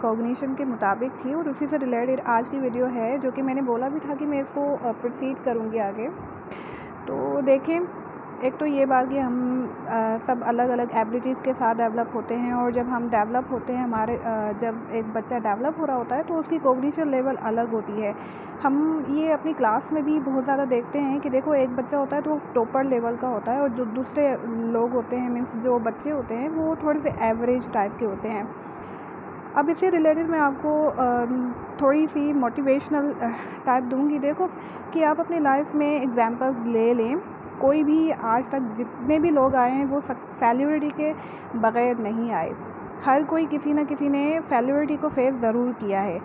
Cognition के मुताबिक थी और उसी से रिलेटेड आज की वीडियो है, जो कि मैंने बोला भी था कि मैं इसको प्रोसीड करूँगी आगे। तो देखें, एक तो ये बात कि हम सब अलग अलग एबिलिटीज़ के साथ डेवलप होते हैं, और जब हम डेवलप होते हैं जब एक बच्चा डेवलप हो रहा होता है तो उसकी कॉग्निशन लेवल अलग होती है। हम ये अपनी क्लास में भी बहुत ज़्यादा देखते हैं कि देखो, एक बच्चा होता है तो वो टॉपर लेवल का होता है, और जो दूसरे लोग होते हैं, मीन्स जो बच्चे होते हैं, वो थोड़े से एवरेज टाइप के होते हैं। अब इससे रिलेटेड मैं आपको थोड़ी सी मोटिवेशनल टाइप दूंगी। देखो कि आप अपनी लाइफ में एग्जांपल्स ले लें। कोई भी आज तक जितने भी लोग आए हैं वो फेल्योरिटी के बग़ैर नहीं आए। हर कोई किसी न किसी ने फेल्योरिटी को फेस ज़रूर किया है,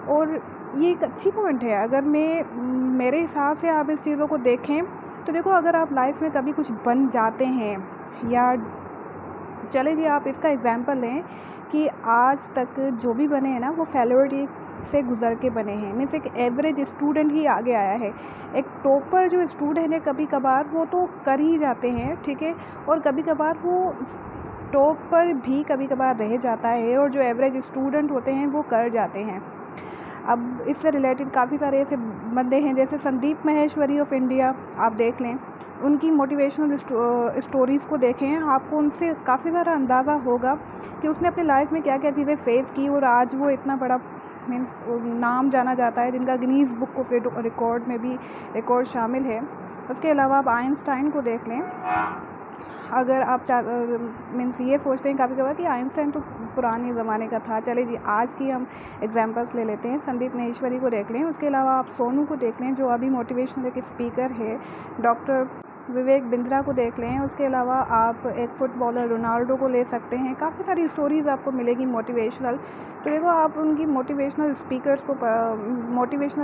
और ये एक अच्छी पॉइंट है। अगर मेरे हिसाब से आप इस चीज़ों को देखें तो देखो, अगर आप लाइफ में कभी कुछ बन जाते हैं, या चले जी आप इसका एग्जांपल लें कि आज तक जो भी बने हैं ना, वो फेल्योरिटी से गुज़र के बने हैं। मीन्स एक एवरेज स्टूडेंट ही आगे आया है। एक टॉपर जो स्टूडेंट है, कभी कभार वो तो कर ही जाते हैं, ठीक है, और कभी कभार वो टॉपर भी कभी कभार रह जाता है, और जो एवरेज स्टूडेंट होते हैं वो कर जाते हैं। अब इससे रिलेटेड काफ़ी सारे ऐसे बंदे हैं, जैसे संदीप माहेश्वरी ऑफ इंडिया, आप देख लें। उनकी मोटिवेशनल स्टोरीज़ को देखें, आपको उनसे काफ़ी ज़्यादा अंदाज़ा होगा कि उसने अपनी लाइफ में क्या क्या चीज़ें फेस की, और आज वो इतना बड़ा मीन्स नाम जाना जाता है, जिनका गिनीज़ बुक ऑफ रिकॉर्ड में भी रिकॉर्ड शामिल है। उसके अलावा आप आइंस्टाइन को देख लें। अगर आप मीन्स ये सोचते हैं काफ़ी कभार कि आइंस्टाइन तो पुराने ज़माने का था, चले जी आज की हम एग्जांपल्स ले लेते हैं। संदीप माहेश्वरी को देख लें। उसके अलावा आप सोनू को देख लें, जो अभी मोटिवेशनल एक स्पीकर है। डॉक्टर विवेक बिंद्रा को देख लें। उसके अलावा आप एक फ़ुटबॉलर रोनाल्डो को ले सकते हैं। काफ़ी सारी स्टोरीज़ आपको मिलेगी मोटिवेशनल। तो देखो, आप उनकी मोटिवेशनल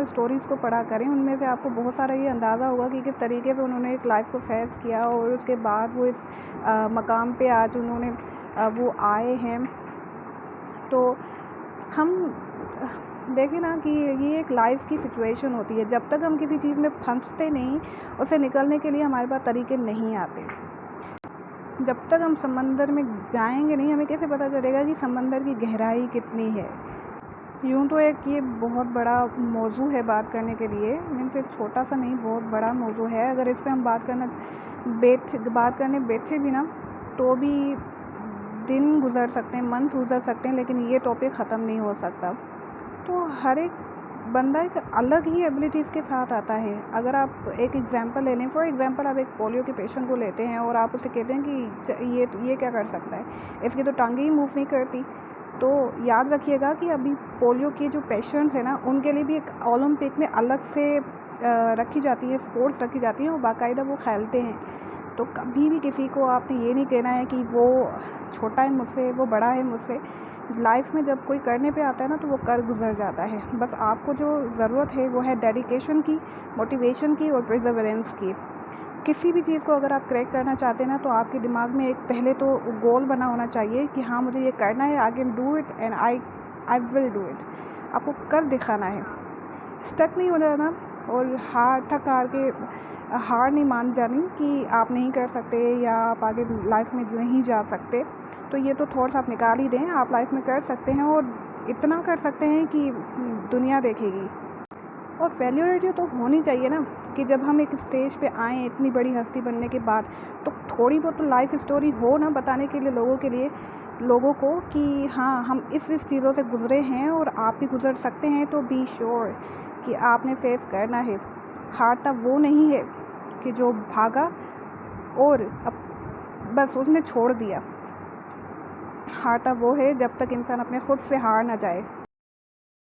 स्टोरीज़ को पढ़ा करें। उनमें से आपको बहुत सारा ये अंदाज़ा होगा कि किस तरीके से उन्होंने एक लाइफ को फेस किया, और उसके बाद वो इस मकाम पे आज उन्होंने वो आए हैं। तो हम देखें ना कि ये एक लाइफ की सिचुएशन होती है। जब तक हम किसी चीज़ में फंसते नहीं, उससे निकलने के लिए हमारे पास तरीके नहीं आते। जब तक हम समंदर में जाएंगे नहीं, हमें कैसे पता चलेगा कि समंदर की गहराई कितनी है। यूँ तो ये बहुत बड़ा मौजू है बात करने के लिए, मीन्स एक छोटा सा नहीं, बहुत बड़ा मौजू है। अगर इस पे हम बात करने बैठे भी ना, तो भी दिन गुजर सकते हैं, मंथ गुजर सकते हैं, लेकिन ये टॉपिक ख़त्म नहीं हो सकता। तो हर एक बंदा एक अलग ही एबिलिटीज़ के साथ आता है। अगर आप एक एग्जांपल ले लें, फॉर एग्जांपल आप एक पोलियो के पेशेंट को लेते हैं, और आप उसे कहते हैं कि ये क्या कर सकता है, इसकी तो टांगें ही मूव नहीं करती। तो याद रखिएगा कि अभी पोलियो के जो पेशेंट्स हैं ना, उनके लिए भी एक ओलंपिक में अलग से रखी जाती है, स्पोर्ट्स रखी जाती हैं, और बाकायदा वो खेलते हैं। तो कभी भी किसी को आपने ये नहीं कहना है कि वो छोटा है मुझसे, वो बड़ा है मुझसे। लाइफ में जब कोई करने पे आता है ना, तो वो कर गुजर जाता है। बस आपको जो ज़रूरत है वो है डेडिकेशन की, मोटिवेशन की, और परसेवरेंस की। किसी भी चीज़ को अगर आप क्रैक करना चाहते हैं ना, तो आपके दिमाग में एक पहले तो गोल बना होना चाहिए कि हाँ, मुझे ये करना है, I can do it and I will do it. आपको कर दिखाना है, स्टक नहीं हो जाना, और हार नहीं मान जानी कि आप नहीं कर सकते, या आप आगे लाइफ में नहीं जा सकते। तो ये तो थॉट्स आप निकाल ही दें। आप लाइफ में कर सकते हैं, और इतना कर सकते हैं कि दुनिया देखेगी। और फेल्योरिटी तो होनी चाहिए ना, कि जब हम एक स्टेज पे आएँ इतनी बड़ी हस्ती बनने के बाद, तो थोड़ी बहुत तो लाइफ स्टोरी हो ना, बताने के लिए लोगों को कि हाँ, हम इस चीज़ों से गुजरे हैं, और आप भी गुजर सकते हैं। तो बी श्योर कि आपने फेस करना है। हारता वो नहीं है कि जो भागा और अब बस उसने छोड़ दिया। हारता वो है जब तक इंसान अपने खुद से हार ना जाए।